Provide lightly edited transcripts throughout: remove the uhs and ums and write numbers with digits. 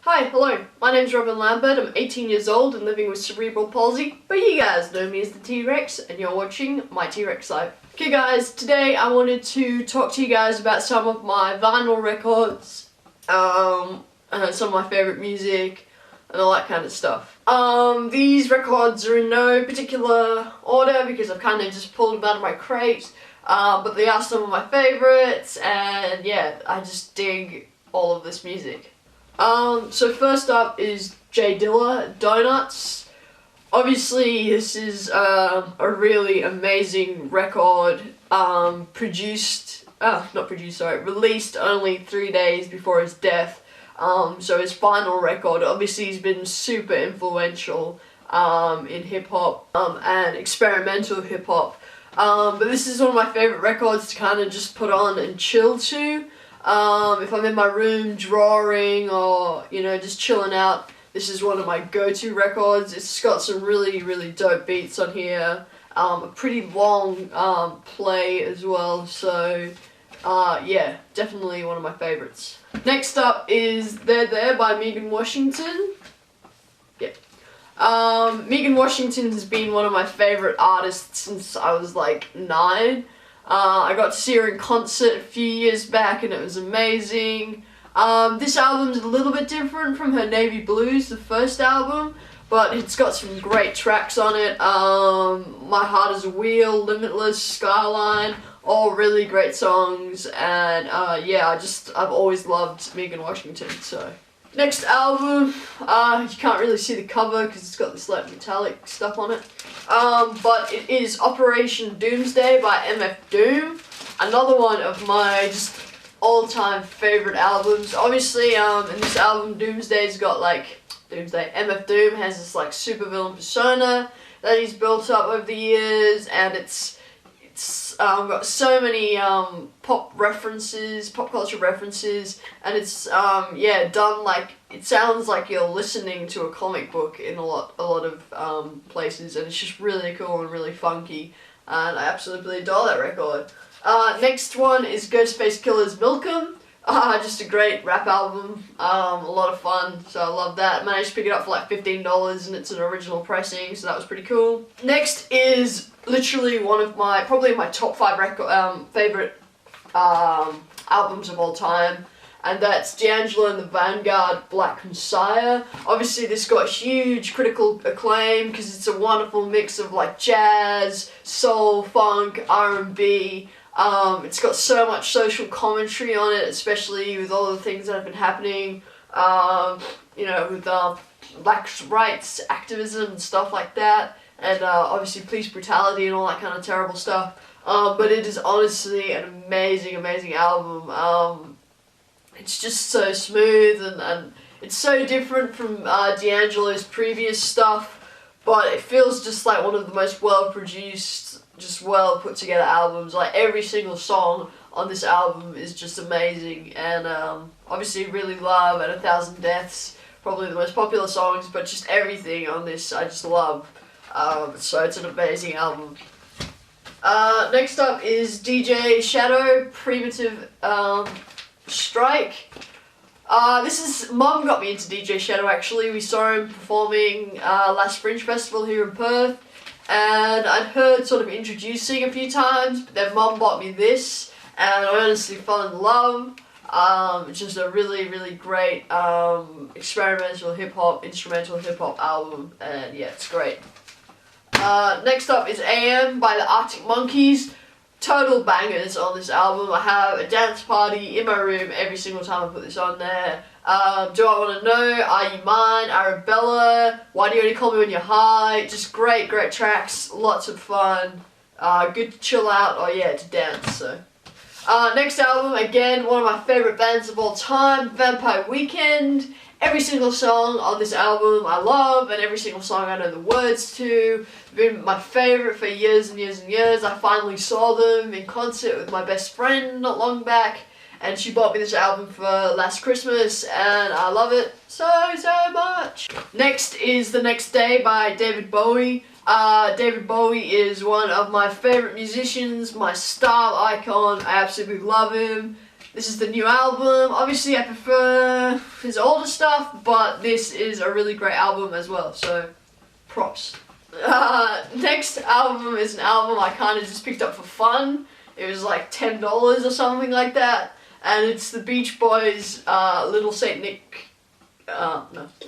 Hi, hello, my name's Robin Lambert, I'm 18 years old and living with cerebral palsy, but you guys know me as the T-Rex and you're watching my T-Rex Life. Okay guys, today I wanted to talk to you guys about some of my vinyl records, some of my favourite music, and all that kind of stuff. These records are in no particular order because I've kind of just pulled them out of my crate, but they are some of my favourites, and yeah, I just dig all of this music. So first up is DILLA, Donuts. Obviously this is a really amazing record, released only 3 days before his death. So his final record, obviously he's been super influential in hip-hop and experimental hip-hop. But this is one of my favourite records to kind of just put on and chill to. If I'm in my room drawing or, you know, just chilling out, this is one of my go-to records. It's got some really dope beats on here, a pretty long play as well, so yeah, definitely one of my favourites. Next up is There by Megan Washington. Yeah. Megan Washington has been one of my favourite artists since I was like 9. I got to see her in concert a few years back and it was amazing. This album's a little bit different from her Navy Blues, the first album, but it's got some great tracks on it. My Heart is a Wheel, Limitless, Skyline, all really great songs, and yeah, I've always loved Megan Washington, so. Next album, you can't really see the cover because it's got this like metallic stuff on it, but it is Operation Doomsday by MF Doom, another one of my just all-time favourite albums. Obviously, in this album, Doomsday's got like, MF Doom has this like supervillain persona that he's built up over the years, and it's got so many pop culture references, and it's yeah, done like, it sounds like you're listening to a comic book in a lot of places, and it's just really cool and really funky, and I absolutely adore that record. Next one is GHOSTFACE KILLAH's Milkum. Just a great rap album, a lot of fun, so I love that. I managed to pick it up for like $15 and it's an original pressing, so that was pretty cool. Next is literally one of my, probably my top 5 favourite albums of all time, and that's DANGELO and the Vanguard, Black Messiah. Obviously this got huge critical acclaim because it's a wonderful mix of like jazz, soul, funk, R&B. It's got so much social commentary on it, especially with all the things that have been happening, you know, with black rights activism and stuff like that, and obviously police brutality and all that kind of terrible stuff. But it is honestly an amazing album. It's just so smooth, and it's so different from D'Angelo's previous stuff, but it feels just like one of the most well-produced, just well put together albums. Like every single song on this album is just amazing, and obviously Really Love and 1,000 Deaths, probably the most popular songs, but just everything on this I just love. So it's an amazing album. Next up is DJ Shadow, Primitive Strike. Mum got me into DJ Shadow actually. We saw him performing last Fringe Festival here in Perth, and I'd heard sort of introducing a few times, but then Mum bought me this, and I honestly fell in love. It's just a really great experimental hip-hop, instrumental hip-hop album, and yeah, it's great. Next up is AM by the Arctic Monkeys. Total bangers on this album. I have a dance party in my room every single time I put this on there. Do I Want to Know, Are You Mine, Arabella, Why Do You Only Call Me When You're High. Just great tracks, lots of fun, good to chill out, or yeah, to dance. So next album, again, one of my favourite bands of all time, Vampire Weekend. Every single song on this album I love, and every single song I know the words to. They've been my favourite for years and years. I finally saw them in concert with my best friend not long back, and she bought me this album for last Christmas, and I love it so much. Next is The Next Day by David Bowie. David Bowie is one of my favourite musicians, my style icon. I absolutely love him. This is the new album. Obviously I prefer his older stuff, but this is a really great album as well, so props. Next album is an album I kind of just picked up for fun. It was like $10 or something like that, and it's the Beach Boys Little Saint Nick,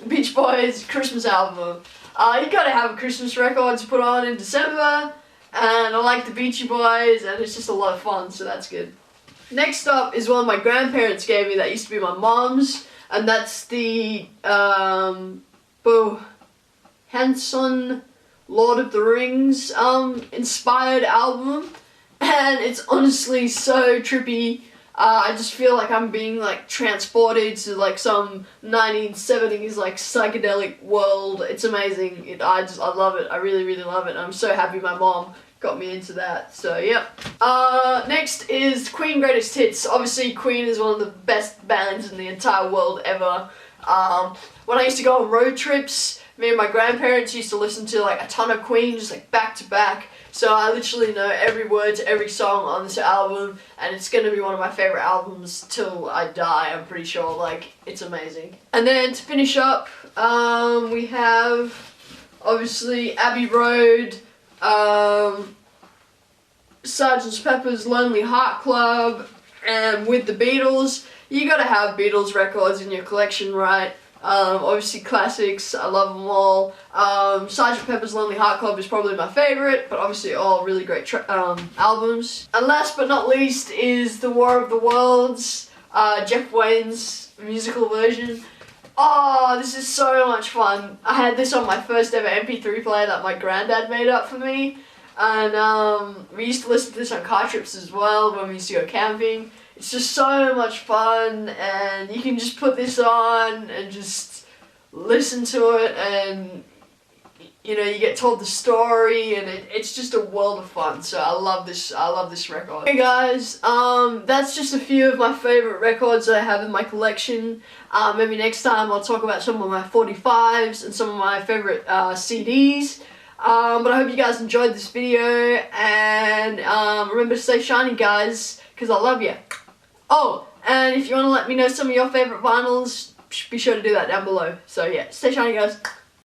Beach Boys Christmas album. You gotta have a Christmas record to put on in December, and I like the Beachy Boys, and it's just a lot of fun, so that's good. Next up is one my grandparents gave me that used to be my mom's, and that's the Bo Hanson Lord of the Rings inspired album, and it's honestly so trippy. I just feel like I'm being like transported to like some 1970s like psychedelic world. It's amazing. I love it. I really, really love it. I'm so happy my mom got me into that. So yeah. Next is Queen Greatest Hits. Obviously Queen is one of the best bands in the entire world ever. When I used to go on road trips, me and my grandparents used to listen to like a ton of Queen, just like back to back. So I literally know every word to every song on this album, and it's gonna be one of my favorite albums till I die, I'm pretty sure. Like, it's amazing. And then to finish up, we have obviously Abbey Road, Sgt. Pepper's Lonely Heart Club, and with the Beatles. You gotta have Beatles records in your collection, right? Obviously classics, I love them all. Sgt. Pepper's Lonely Heart Club is probably my favourite, but obviously all really great albums. And last but not least is The War of the Worlds, Jeff Wayne's musical version. Oh, this is so much fun. I had this on my first ever MP3 player that my granddad made up for me, and we used to listen to this on car trips as well when we used to go camping. It's just so much fun, and you can just put this on and just listen to it, and you know, you get told the story, and it's just a world of fun. So I love this record. Okay guys, that's just a few of my favourite records that I have in my collection. Maybe next time I'll talk about some of my 45s and some of my favourite CDs. But I hope you guys enjoyed this video, and remember to stay shiny guys, because I love you. Oh, and if you want to let me know some of your favourite vinyls, be sure to do that down below. So yeah, stay shiny guys.